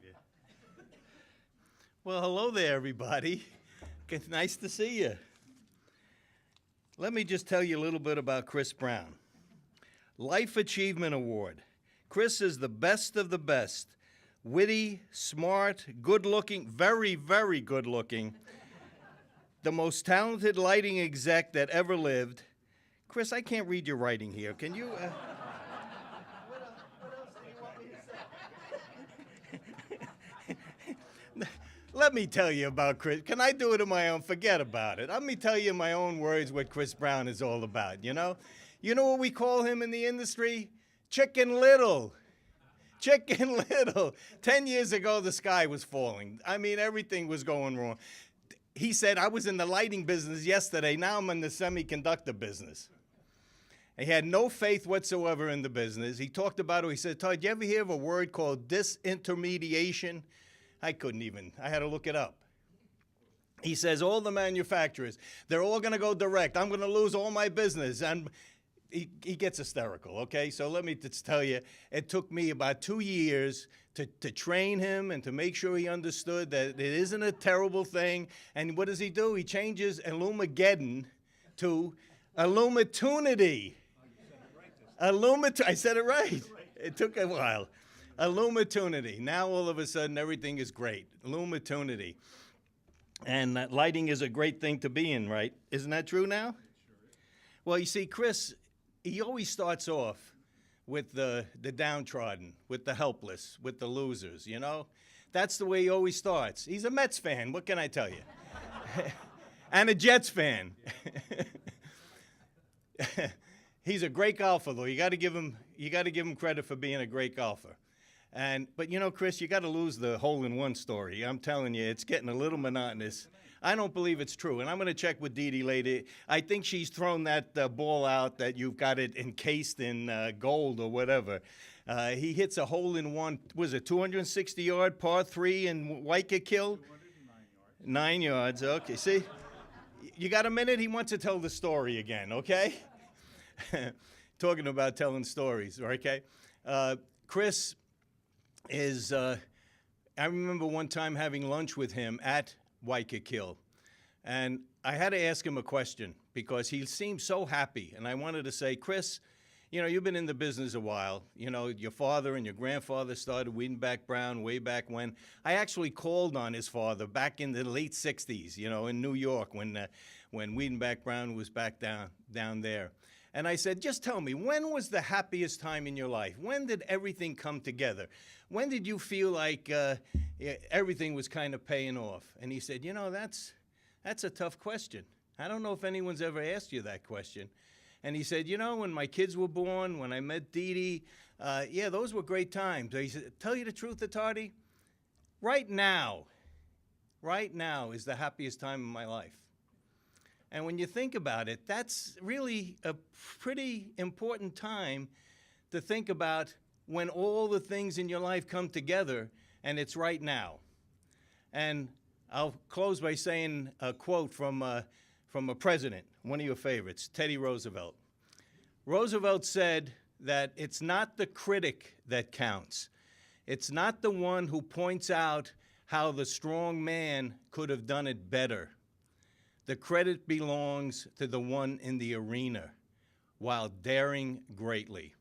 you. Well, hello there, everybody. It's nice to see you. Let me just tell you a little bit about Chris Brown. Life Achievement Award. Chris is the best of the best. Witty, smart, good-looking, very, very good-looking. The most talented lighting exec that ever lived. Chris, I can't read your writing here. Can you? What else do you want me to say? Let me tell you about Chris. Can I do it in my own? Forget about it. Let me tell you in my own words what Chris Brown is all about, you know? You know what we call him in the industry? Chicken Little. Chicken Little. 10 years ago, the sky was falling. I mean, everything was going wrong. He said, I was in the lighting business yesterday. Now I'm in the semiconductor business. He had no faith whatsoever in the business. He talked about it. He said, Todd, you ever hear of a word called disintermediation? I couldn't even. I had to look it up. He says, all the manufacturers, they're all going to go direct. I'm going to lose all my business. And he gets hysterical, okay? So let me just tell you, it took me about 2 years to train him and to make sure he understood that it isn't a terrible thing. And what does he do? He changes Illumageddon to Illumatunity. I said it right. It took a while. Illumatunity. Now all of a sudden everything is great. Illumatunity. And lighting is a great thing to be in, right? Isn't that true now? It sure is. Well, you see, Chris, he always starts off with the downtrodden, with the helpless, with the losers, you know? That's the way he always starts. He's a Mets fan, what can I tell you? And a Jets fan. He's a great golfer, though. You got to give him credit for being a great golfer. But you know, Chris, you got to lose the hole-in-one story. I'm telling you, it's getting a little monotonous. I don't believe it's true, and I'm going to check with Dee Dee later. I think she's thrown that ball out that you've got it encased in gold or whatever. He hits a hole-in-one, was it 260-yard par 3 in Weidenbach-Brown? 9 yards, okay. See, you got a minute? He wants to tell the story again, okay? Talking about telling stories, okay? Chris is, I remember one time having lunch with him at Weidenbach-Brown, and I had to ask him a question because he seemed so happy, and I wanted to say, Chris, you know, you've been in the business a while. You know, your father and your grandfather started Weidenbach-Brown way back when. I actually called on his father back in the late 60s, you know, in New York when Weidenbach-Brown was back down there. And I said, just tell me, when was the happiest time in your life? When did everything come together? When did you feel like everything was kind of paying off? And he said, you know, that's a tough question. I don't know if anyone's ever asked you that question. And he said, you know, when my kids were born, when I met Dee Dee, yeah, those were great times. He said, tell you the truth, Attardi, right now is the happiest time in my life. And when you think about it, that's really a pretty important time to think about when all the things in your life come together, and it's right now. And I'll close by saying a quote from a president, one of your favorites, Teddy Roosevelt. Roosevelt said that it's not the critic that counts. It's not the one who points out how the strong man could have done it better. The credit belongs to the one in the arena while daring greatly.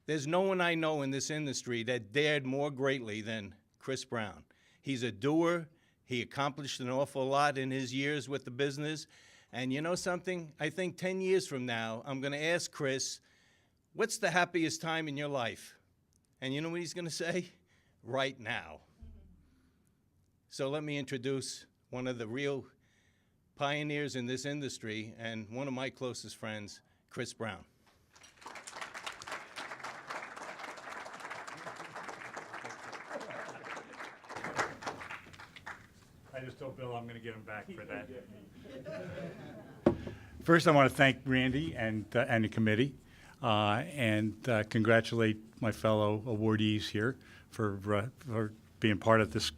There's no one I know in this industry that dared more greatly than Chris Brown. He's a doer. He accomplished an awful lot in his years with the business. And you know something? I think 10 years from now, I'm going to ask Chris, what's the happiest time in your life? And you know what he's going to say? Right now. So let me introduce one of the real pioneers in this industry and one of my closest friends, Chris Brown. I just told Bill I'm going to get him back for that. First, I want to thank Randy and the committee and congratulate my fellow awardees here for being part of this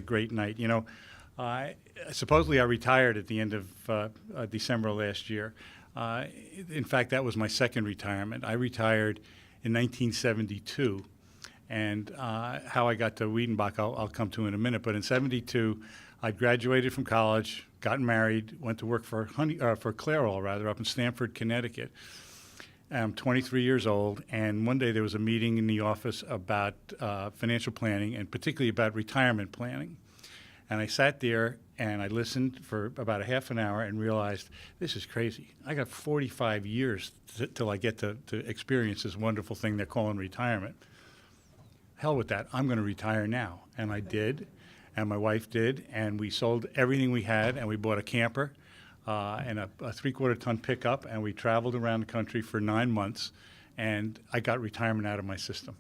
great night. You know, supposedly I retired at the end of December last year. In fact, that was my second retirement. I retired in 1972, And how I got to Weidenbach, I'll come to in a minute. But in '72, I graduated from college, got married, went to work for Clairol, rather, up in Stamford, Connecticut. I'm 23 years old, and one day there was a meeting in the office about financial planning, and particularly about retirement planning. And I sat there and I listened for about a half an hour and realized, this is crazy. I got 45 years till I get to experience this wonderful thing they're calling retirement. Hell with that, I'm gonna retire now. And I did, and my wife did, and we sold everything we had, and we bought a camper and a 3/4 ton pickup, and we traveled around the country for 9 months, and I got retirement out of my system.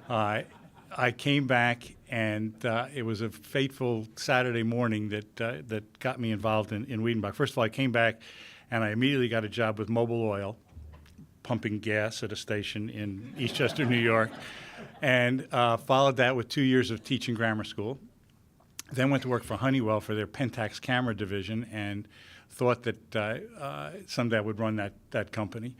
I came back, and it was a fateful Saturday morning that got me involved in Weidenbach. First of all, I came back, and I immediately got a job with Mobil Oil, pumping gas at a station in Eastchester, New York, and followed that with 2 years of teaching grammar school. Then went to work for Honeywell for their Pentax camera division, and thought that someday I would run that company.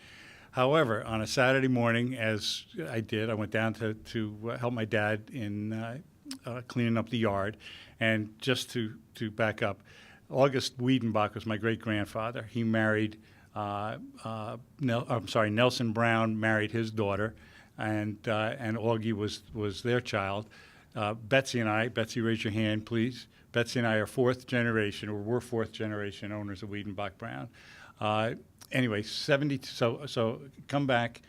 However, on a Saturday morning, as I did, I went down to help my dad in cleaning up the yard. And just to back up, August Weidenbach was my great-grandfather. He married, Nelson Brown married his daughter, and Augie was their child. Betsy and I, Betsy, raise your hand, please. Betsy and I are fourth generation, or we're fourth generation owners of Weidenbach-Brown. Anyway, 70. So come back.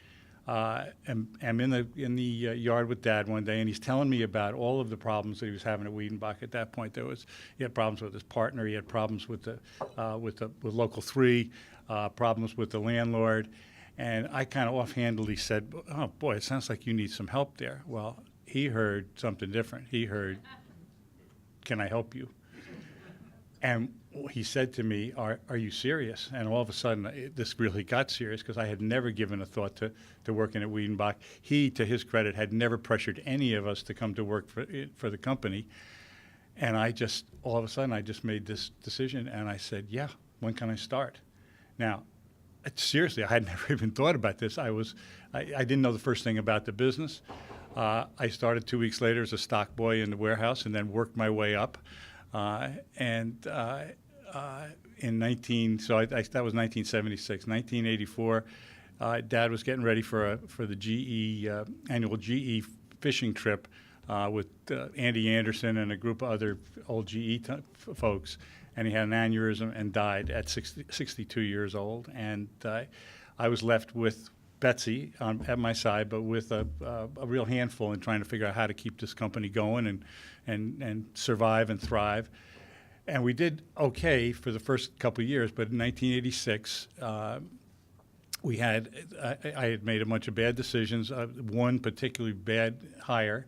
I'm in the yard with Dad one day, and he's telling me about all of the problems that he was having at Weidenbach. At that point, he had problems with his partner. He had problems with Local 3, problems with the landlord, and I kind of offhandedly said, "Oh boy, it sounds like you need some help there." Well, he heard something different. He heard, "Can I help you?" And he said to me, are you serious? And all of a sudden, this really got serious, because I had never given a thought to working at Weidenbach. He, to his credit, had never pressured any of us to come to work for the company. And all of a sudden, I just made this decision, and I said, yeah, when can I start? Now, seriously, I had never even thought about this. I didn't know the first thing about the business. I started 2 weeks later as a stock boy in the warehouse, and then worked my way up. That was 1976. 1984, Dad was getting ready for the GE annual GE fishing trip with Andy Anderson and a group of other old GE folks, and he had an aneurysm and died at 62 years old. And I was left with Betsy at my side, but with a real handful in trying to figure out how to keep this company going and survive and thrive. And we did okay for the first couple of years, but in 1986, I had made a bunch of bad decisions. One particularly bad hire.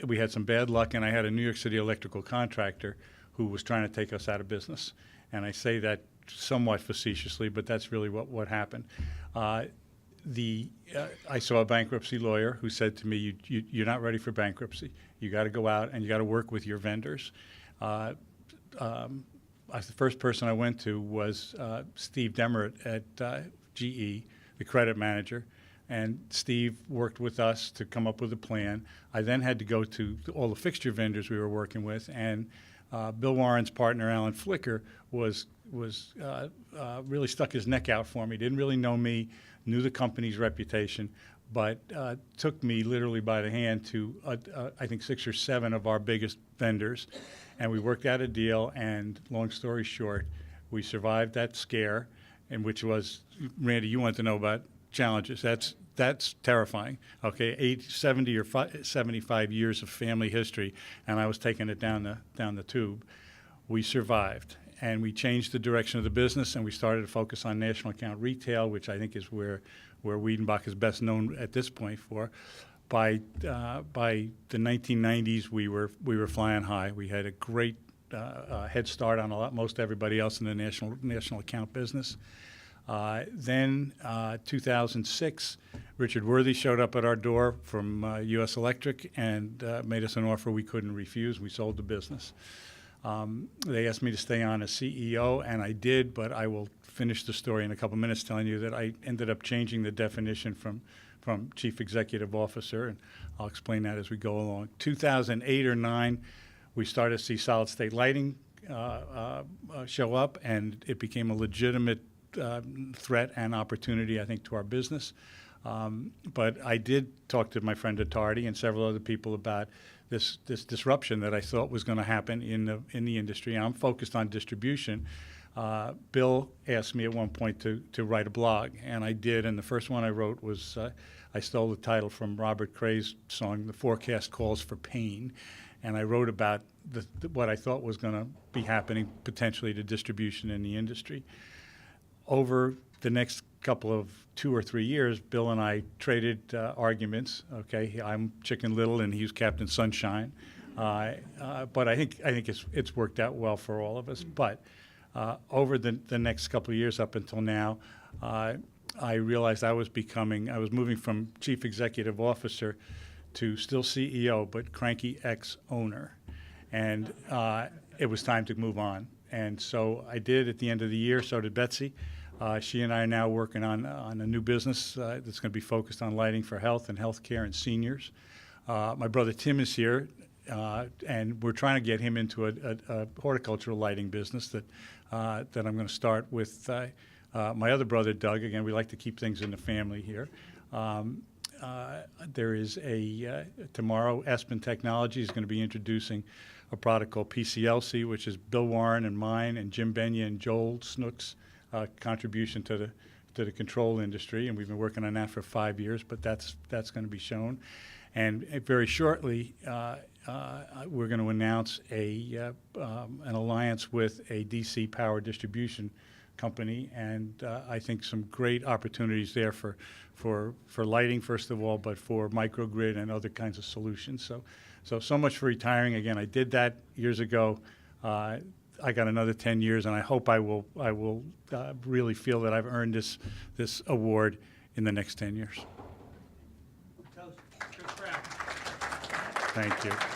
We had some bad luck, and I had a New York City electrical contractor who was trying to take us out of business. And I say that somewhat facetiously, but that's really what happened. I saw a bankruptcy lawyer who said to me, you're not ready for bankruptcy. You got to go out and you got to work with your vendors. The first person I went to was Steve Demeritt at GE, the credit manager, and Steve worked with us to come up with a plan. I then had to go to all the fixture vendors we were working with, and Bill Warren's partner, Alan Flicker, was really stuck his neck out for me. Didn't really know me, knew the company's reputation, but took me literally by the hand to, I think, 6 or 7 of our biggest vendors. And we worked out a deal, and long story short, we survived that scare, and which was, Randy, you want to know about challenges. That's terrifying. Okay, 70 or 75 years of family history, and I was taking it down the tube. We survived, and we changed the direction of the business, and we started to focus on national account retail, which I think is where Weidenbach is best known at this point for. By the 1990s, we were flying high. We had a great head start on most everybody else in the national account business. Then 2006, Richard Worthy showed up at our door from U.S. Electric and made us an offer we couldn't refuse. We sold the business. They asked me to stay on as CEO, and I did, but I will finish the story in a couple minutes telling you that I ended up changing the definition from from Chief Executive Officer, and I'll explain that as we go along. 2008 or 9, we started to see solid-state lighting show up, and it became a legitimate threat and opportunity, I think, to our business. But I did talk to my friend Attardi and several other people about this disruption that I thought was going to happen in the industry. I'm focused on distribution. Bill asked me at one point to write a blog, and I did. And the first one I wrote was I stole the title from Robert Cray's song, "The Forecast Calls for Pain," and I wrote about what I thought was going to be happening potentially to distribution in the industry. Over the next couple of 2 or 3 years, Bill and I traded arguments. Okay, I'm Chicken Little and he's Captain Sunshine, but I think it's worked out well for all of us. But over the next couple of years up until now, I realized I was moving from Chief Executive Officer to still CEO, but cranky ex-owner, and it was time to move on. And so I did at the end of the year. So did Betsy. She and I are now working on a new business that's going to be focused on lighting for health and healthcare and seniors. My brother Tim is here, and we're trying to get him into a horticultural lighting business that I'm going to start with my other brother Doug. Again, we like to keep things in the family here. There is tomorrow, Aspen Technology is going to be introducing a product called PCLC, which is Bill Warren and mine and Jim Benya and Joel Snook's contribution to the control industry, and we've been working on that for 5 years, but that's going to be shown. And very shortly, we're going to announce an alliance with a DC power distribution company, and I think some great opportunities there for lighting, first of all, but for microgrid and other kinds of solutions. So much for retiring. Again, I did that years ago. I got another 10 years, and I hope I will really feel that I've earned this award in the next 10 years. Thank you.